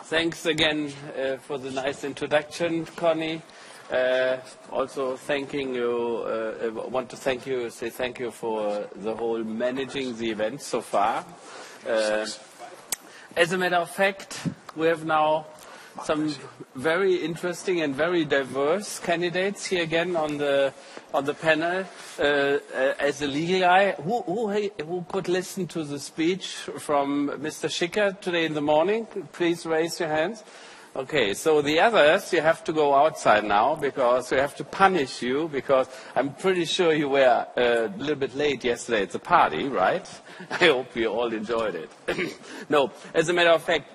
Thanks again for the nice introduction, Connie. Also thanking you, want to say thank you for the whole managing the event so far. As a matter of fact, we have now some very interesting and very diverse candidates here again on the panel. As a legal guy, who could listen to the speech from Mr. Schicker today in the morning? Please raise your hands. Okay, so the others, you have to go outside now because we have to punish you because I'm pretty sure you were a little bit late yesterday at the party, right? I hope you all enjoyed it. No, as a matter of fact,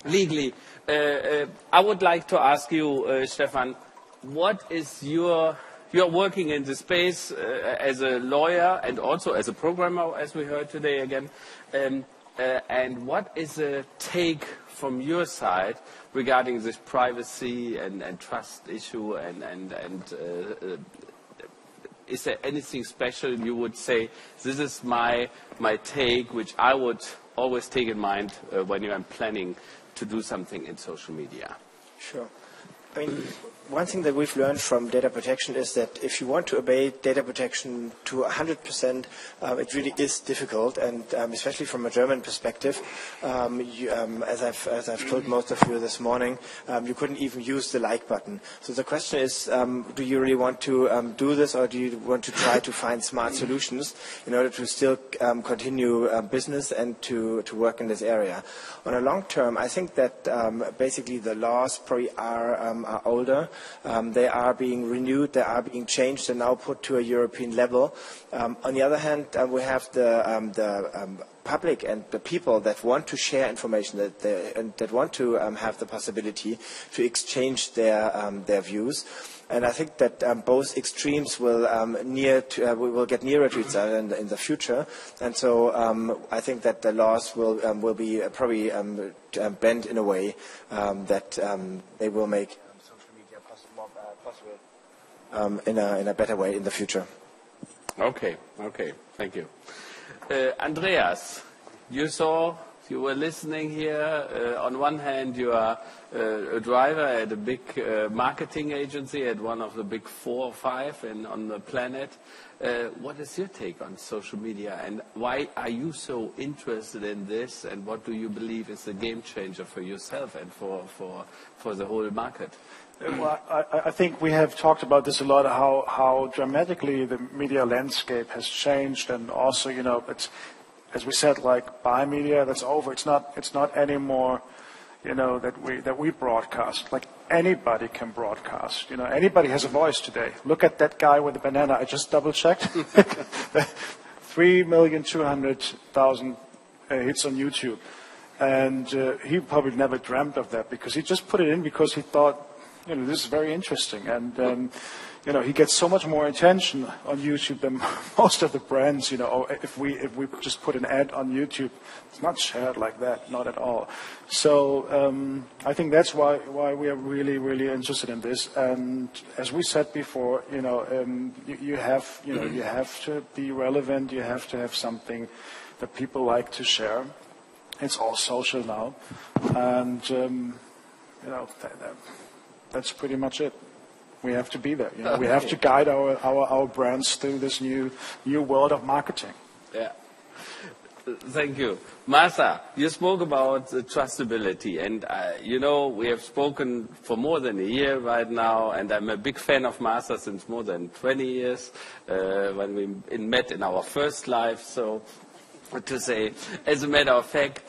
legally, I would like to ask you, Stefan, what is you're working in the space as a lawyer and also as a programmer, as we heard today again, and what is a take from your side regarding this privacy and trust issue and is there anything special you would say, this is my take, which I would always take in mind when I'm planning to do something in social media? Sure. I mean, one thing that we've learned from data protection is that if you want to obey data protection to 100%, it really is difficult, and especially from a German perspective, as I've told most of you this morning, you couldn't even use the like button. So the question is, do you really want to do this, or do you want to try to find smart solutions in order to still continue business and to work in this area? On a long term, I think that basically the laws probably are older. They are being renewed, they are being changed, and now put to a European level. On the other hand, we have the public and the people that want to share information, that want to have the possibility to exchange their views. And I think that both extremes will get nearer to each other in the future. And so I think that the laws will be probably bent in a way that they will make social media possible in a better way in the future. Okay, thank you. Andreas, you were listening here. On one hand, you are a driver at a big marketing agency at one of the big 4 or 5 on the planet. What is your take on social media, and why are you so interested in this, and what do you believe is the game changer for yourself and for the whole market? Well, I think we have talked about this a lot, how dramatically the media landscape has changed, and also, it's, as we said, like buy media, that's over. It's not anymore, that we broadcast. Like anybody can broadcast. Anybody has a voice today. Look at that guy with the banana. I just double checked. 3,200,000 hits on YouTube, and he probably never dreamt of that because he just put it in because he thought, this is very interesting, and he gets so much more attention on YouTube than most of the brands. If we just put an ad on YouTube, it's not shared like that, not at all. So I think that's why we are really, really interested in this. And as we said before, you have to be relevant. You have to have something that people like to share. It's all social now, and that's pretty much it. We have to be there. We have to guide our brands through this new world of marketing. Yeah. Thank you. Martha, you spoke about the trustability, and we have spoken for more than a year right now, and I'm a big fan of Martha since more than 20 years, when we met in our first life. So to say, as a matter of fact,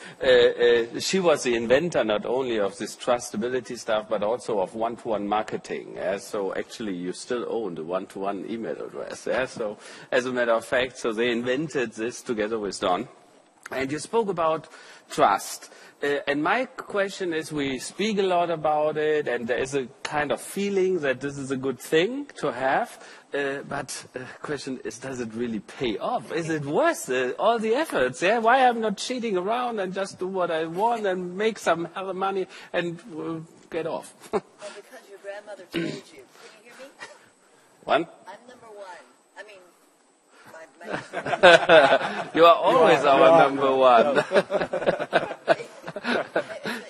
she was the inventor not only of this trustability stuff, but also of one-to-one marketing. So actually, you still own the one-to-one email address. So as a matter of fact, so they invented this together with Don. And you spoke about trust. And my question is, we speak a lot about it, and there is a kind of feeling that this is a good thing to have. But the question is, does it really pay off? Is it worth all the efforts? Yeah? Why I'm not cheating around and just do what I want and make some other money and get off? Well, because your grandmother told you. Can you hear me? One? I'm number 1. I mean, you are always our number 1.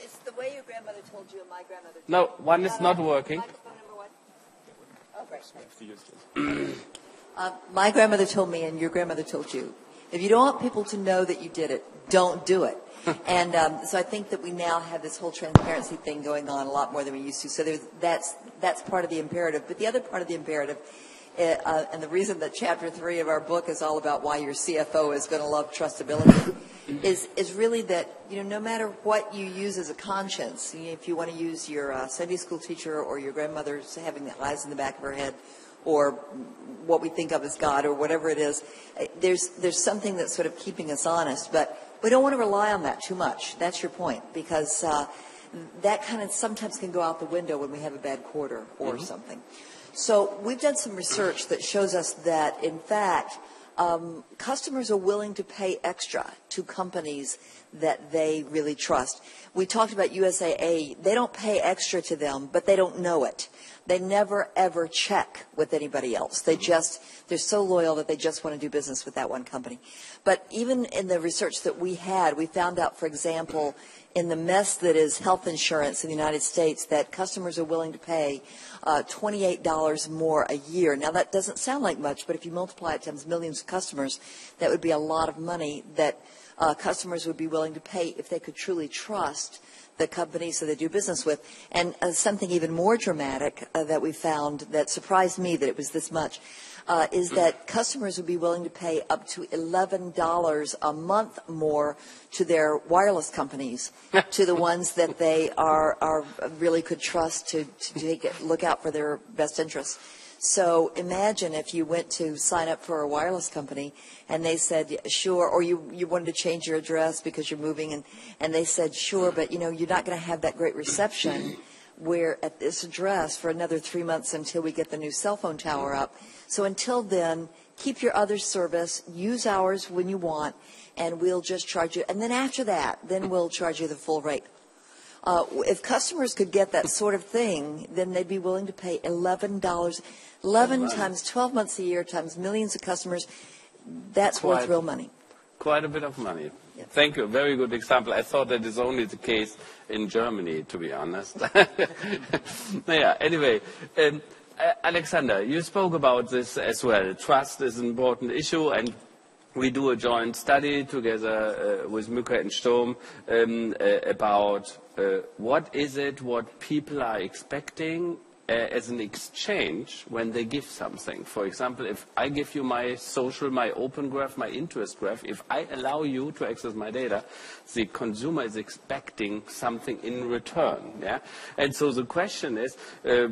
It's the way told you and my grandmother told No, you. one is not working. Microphone number one? Oh, great. My grandmother told me, and your grandmother told you, if you don't want people to know that you did it, don't do it. And so I think that we now have this whole transparency thing going on a lot more than we used to. So that's part of the imperative. But the other part of the imperative, and the reason that chapter 3 of our book is all about why your CFO is going to love trustability, is really that, you know, no matter what you use as a conscience, if you want to use your Sunday school teacher or your grandmother's having the eyes in the back of her head, or what we think of as God, or whatever it is, there's something that's sort of keeping us honest. But we don't want to rely on that too much. That's your point, because that kind of sometimes can go out the window when we have a bad quarter or something. So we've done some research that shows us that, in fact, customers are willing to pay extra to companies that they really trust. We talked about USAA. They don't pay extra to them, but they don't know it. They never, ever check with anybody else. They're so loyal that they just want to do business with that one company. But even in the research that we had, we found out, for example, in the mess that is health insurance in the United States, that customers are willing to pay $28 more a year. Now, that doesn't sound like much, but if you multiply it times millions of customers, that would be a lot of money that customers would be willing to pay if they could truly trust the companies that they do business with. And something even more dramatic that we found that surprised me that it was this much is that customers would be willing to pay up to $11 a month more to their wireless companies, to the ones that they are really could trust to look out for their best interests. So imagine if you went to sign up for a wireless company and they said, sure, or you wanted to change your address because you're moving, and they said, sure, but you know, you're not going to have that great reception where at this address for another 3 months until we get the new cell phone tower up. So until then, keep your other service, use ours when you want, and we'll just charge you. And then after that, then we'll charge you the full rate. If customers could get that sort of thing, then they'd be willing to pay $11. 11 times 12 months a year times millions of customers, that's worth real money. Quite a bit of money. Yeah. Thank you. Very good example. I thought that is only the case in Germany, to be honest. Yeah, anyway, Alexander, you spoke about this as well. Trust is an important issue, and we do a joint study together with Mücke and Sturm about what is it what people are expecting as an exchange when they give something. For example, if I give you my social, my open graph, my interest graph, if I allow you to access my data, the consumer is expecting something in return. Yeah? And so the question is,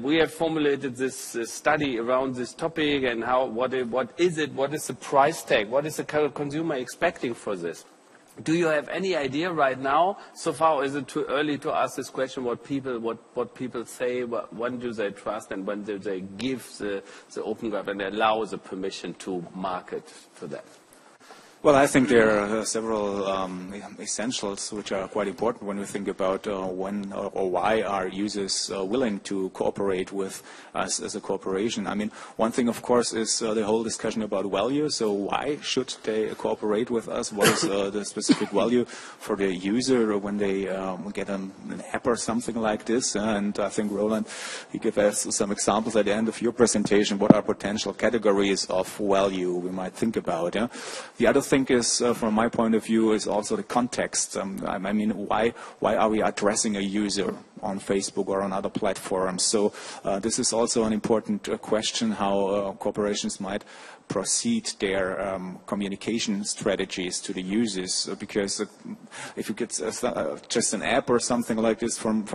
we have formulated this study around this topic and what is it, what is the price tag, what is the consumer expecting for this? Do you have any idea right now? So far, or is it too early to ask this question? What people say? When do they trust, and when do they give the open graph and allow the permission to market for that? Well, I think there are several essentials which are quite important when we think about when or why are users willing to cooperate with us as a corporation. I mean, one thing, of course, is the whole discussion about value. So why should they cooperate with us? What is the specific value for the user when they get an app or something like this? And I think, Roland, you gave us some examples at the end of your presentation. What are potential categories of value we might think about? Yeah? The other thing is, from my point of view, is also the context. I mean, why are we addressing a user on Facebook or on other platforms? So this is also an important question, how corporations might proceed their communication strategies to the users, because if you get just an app or something like this from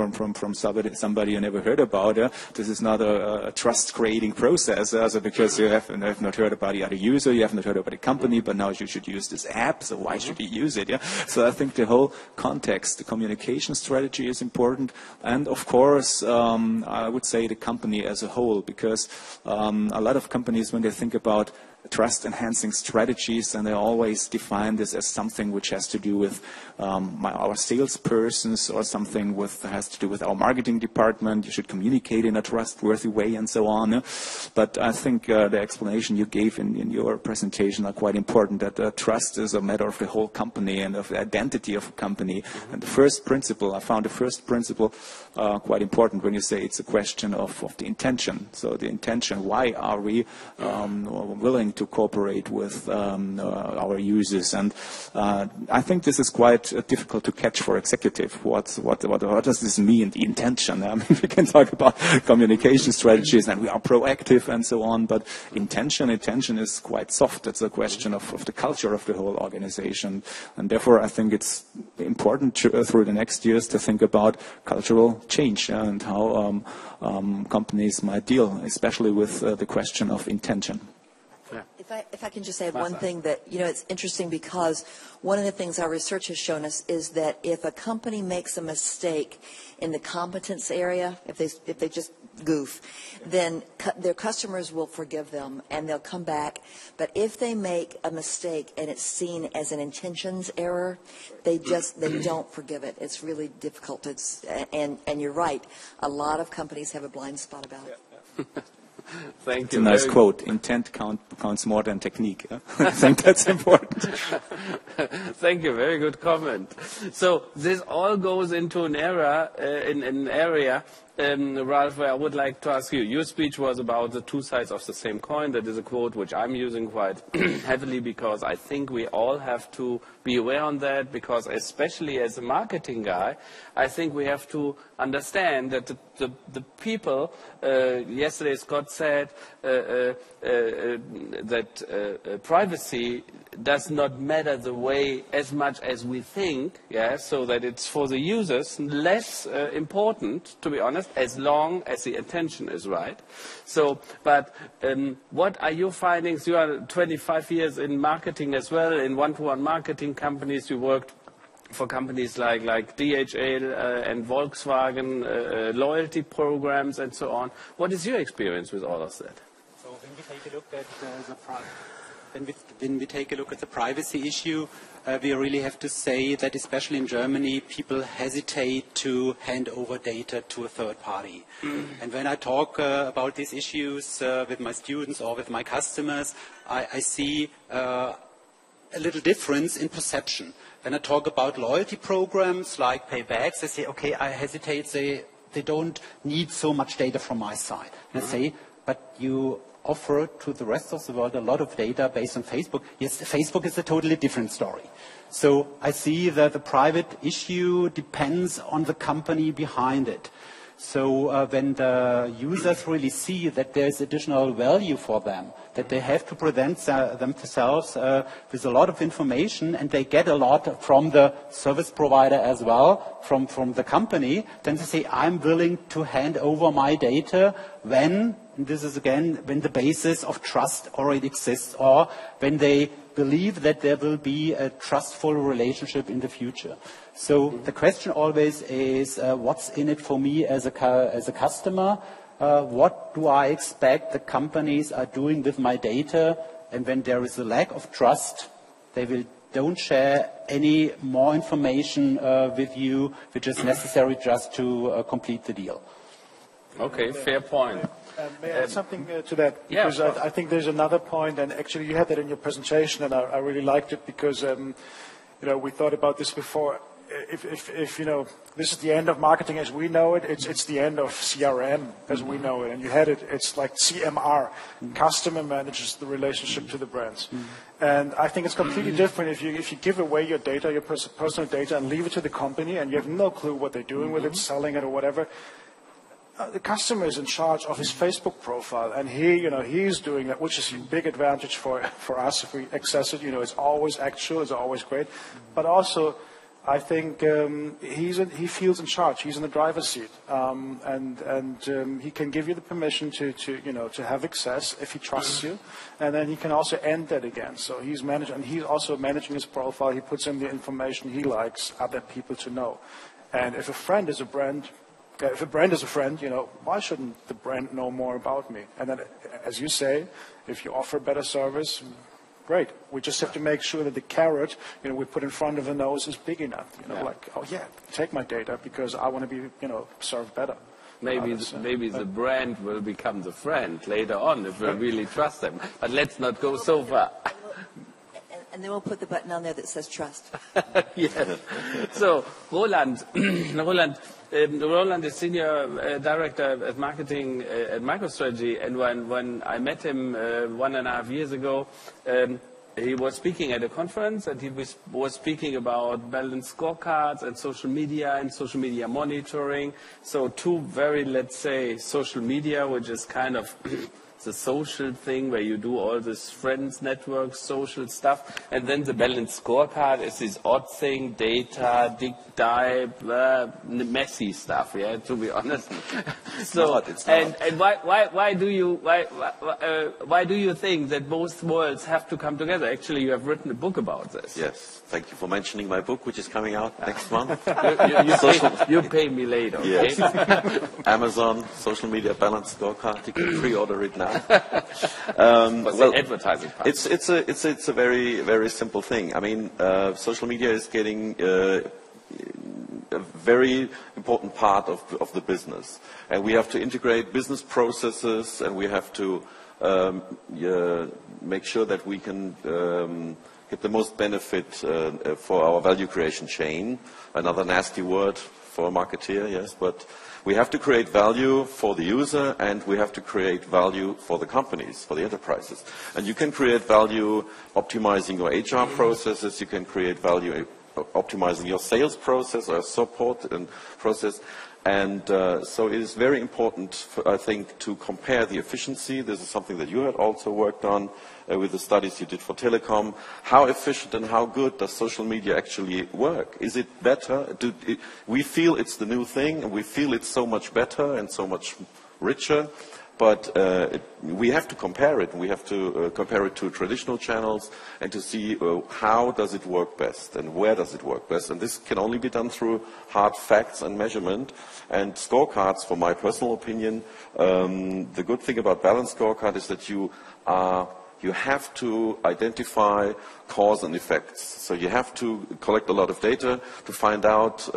somebody you never heard about, this is not a trust-creating process, because you have not heard about the other user, you have not heard about the company, but now you should use this app, so why should you use it? Yeah? So I think the whole context, the communication strategy is important, and of course, I would say the company as a whole, because a lot of companies, when they think about trust-enhancing strategies, and they always define this as something which has to do with our salespersons or something has to do with our marketing department. You should communicate in a trustworthy way and so on. But I think the explanation you gave in your presentation are quite important, that trust is a matter of the whole company and of the identity of a company. And the first principle, I found the first principle quite important when you say it's a question of the intention. So the intention, why are we willing to cooperate with our users? And I think this is quite difficult to catch for executive. What does this mean, the intention? I mean, we can talk about communication strategies and we are proactive and so on, but intention is quite soft. It's a question of the culture of the whole organization. And therefore, I think it's important through the next years to think about cultural change and how companies might deal, especially with the question of intention. Yeah. If I can just add one thing that, it's interesting because one of the things our research has shown us is that if a company makes a mistake in the competence area, if they just goof, then their customers will forgive them and they'll come back. But if they make a mistake and it's seen as an intentions error, they don't forgive it. It's really difficult. And you're right. A lot of companies have a blind spot about it. Yeah. Thank it's you. a nice quote. Intent counts more than technique. I think that's important. Thank you. Very good comment. So this all goes into an area, Ralf, where I would like to ask you. Your speech was about the two sides of the same coin. That is a quote which I'm using quite heavily because I think we all have to be aware on that, because especially as a marketing guy, I think we have to understand that the people, yesterday Scott said that privacy does not matter the way as much as we think, so that it's for the users less important, to be honest, as long as the intention is right. So, but what are your findings? You are 25 years in marketing as well, in one-to-one marketing companies. You worked for companies like DHL and Volkswagen, loyalty programs and so on. What is your experience with all of that? So when we take a look at when we take a look at the privacy issue, we really have to say that especially in Germany, people hesitate to hand over data to a third party. And when I talk about these issues with my students or with my customers, I see a little difference in perception. When I talk about loyalty programs like paybacks, they say, okay, I hesitate, they don't need so much data from my side. And I say, but you offer to the rest of the world a lot of data based on Facebook. Yes, Facebook is a totally different story. So I see that the private issue depends on the company behind it. So when the users really see that there's additional value for them, that they have to present themselves with a lot of information and they get a lot from the service provider as well, from the company, then they say, I'm willing to hand over my data when, and this is again, when the basis of trust already exists, or when they believe that there will be a trustful relationship in the future. So the question always is, what's in it for me as a customer? What do I expect the companies are doing with my data? And when there is a lack of trust, they don't share any more information with you, which is necessary just to complete the deal. Okay, fair point. May I add something to that? Because I think there's another point, and actually you had that in your presentation, and I really liked it because we thought about this before. If this is the end of marketing as we know it, it's the end of CRM as we know it, and you had it. It's like CMR, customer manages the relationship to the brands, and I think it's completely different if you give away your data, your personal data, and leave it to the company, and you have no clue what they're doing with it, selling it or whatever. The customer is in charge of his Facebook profile, and he's doing that, which is a big advantage for us if we access it. It's always actual, it's always great, but also I think he feels in charge. He's in the driver's seat, and he can give you the permission to have access if he trusts you, and then he can also end that again. So he's managing, and he's also managing his profile. He puts in the information he likes other people to know, and if a friend is a brand, if a brand is a friend, why shouldn't the brand know more about me? And then, as you say, if you offer better service, great. We just have to make sure that the carrot, we put in front of the nose is big enough. Like, oh yeah, take my data because I want to be, served better. Maybe the brand will become the friend later on if we really trust them. But let's not go so far. And then we'll put the button on there that says trust. Yes. So, Roland is Senior Director of Marketing at MicroStrategy, and when I met him 1.5 years ago, he was speaking at a conference, and he was speaking about balanced scorecards and social media monitoring. So two very, let's say, social media, which is kind of the social thing where you do all this friends, networks, social stuff. And then the balanced scorecard is this odd thing, data, deep dive, messy stuff, yeah, to be honest. So, it's not. And why do you think that both worlds have to come together? Actually, you have written a book about this. Yes. Thank you for mentioning my book, which is coming out next month. You pay me later, okay? Yes. Amazon, social media balanced scorecard. You can pre-order it now. The advertising part. It's a very, very simple thing. I mean, social media is getting a very important part of the business. And we have to integrate business processes, and we have to make sure that we can get the most benefit for our value creation chain. Another nasty word for a marketeer, yes, but we have to create value for the user, and we have to create value for the companies, for the enterprises. And you can create value optimizing your HR processes, you can create value optimizing your sales process or support and process. And so it is very important, I think, to compare the efficiency. This is something that you had also worked on with the studies you did for telecom. How efficient and how good does social media actually work? Is it better? We feel it's the new thing, and we feel it's so much better and so much richer. But we have to compare it. We have to compare it to traditional channels and to see how does it work best and where does it work best. And this can only be done through hard facts and measurement. And scorecards, for my personal opinion, the good thing about balanced scorecard is that you have to identify cause and effects. So you have to collect a lot of data to find out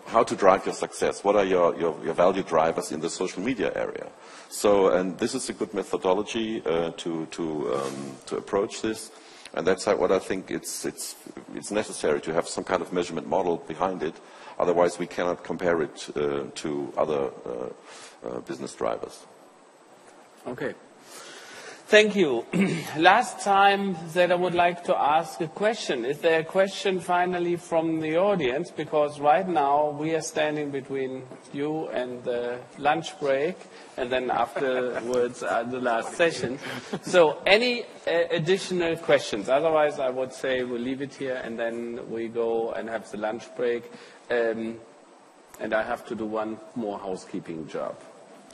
how to drive your success. What are your value drivers in the social media area? So, and this is a good methodology to approach this, and that's what I think it's necessary to have some kind of measurement model behind it. Otherwise, we cannot compare it to other business drivers. Okay. Thank you. Last time that I would like to ask a question. Is there a question finally from the audience? Because right now we are standing between you and the lunch break, and then afterwards the last session. So any additional questions? Otherwise I would say we'll leave it here and then we go and have the lunch break. And I have to do one more housekeeping job.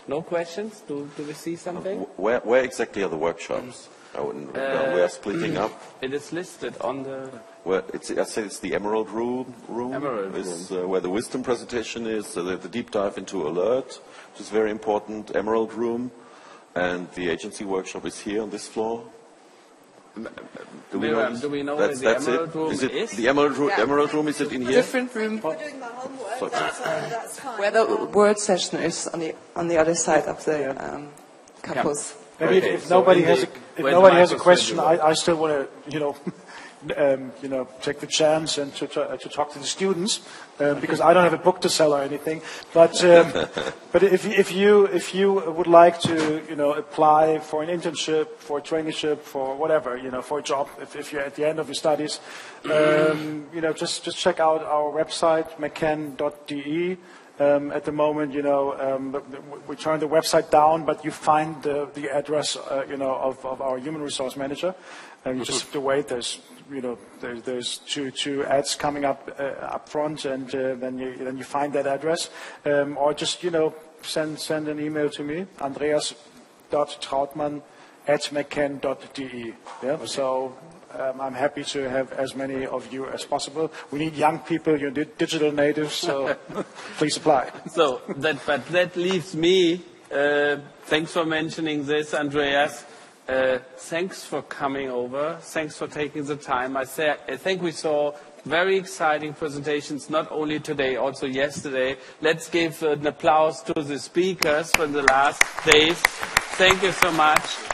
No questions? Do we see something? Where exactly are the workshops? We are splitting up. It is listed on the... I said it's the Emerald Room. Emerald Room. Where the wisdom presentation is, the deep dive into alert, which is very important, Emerald Room. And the agency workshop is here on this floor. Do we know where the Emerald Room is? The Emerald Room, is it in here? Different room. We're doing my homework, that's fine. Where the word session is on the other side of the campus. Maybe Okay, if nobody has a question, I still want to, take the chance and to talk to the students because I don't have a book to sell or anything. But if you would like to apply for an internship, for a traineeship, for whatever, for a job, if you're at the end of your studies, just check out our website McCann.de. At the moment, we turned the website down, but you find the address, of our human resource manager, and you just have to wait. There's two ads coming up front, and then you find that address, or just send an email to me, Andreas.Trautmann@McCann.de. Yeah. Okay. So I'm happy to have as many of you as possible. We need young people, you're digital natives, so please apply. So that leaves me. Thanks for mentioning this, Andreas. Thanks for coming over. Thanks for taking the time. I think we saw very exciting presentations, not only today, also yesterday. Let's give an applause to the speakers from the last days. Thank you so much.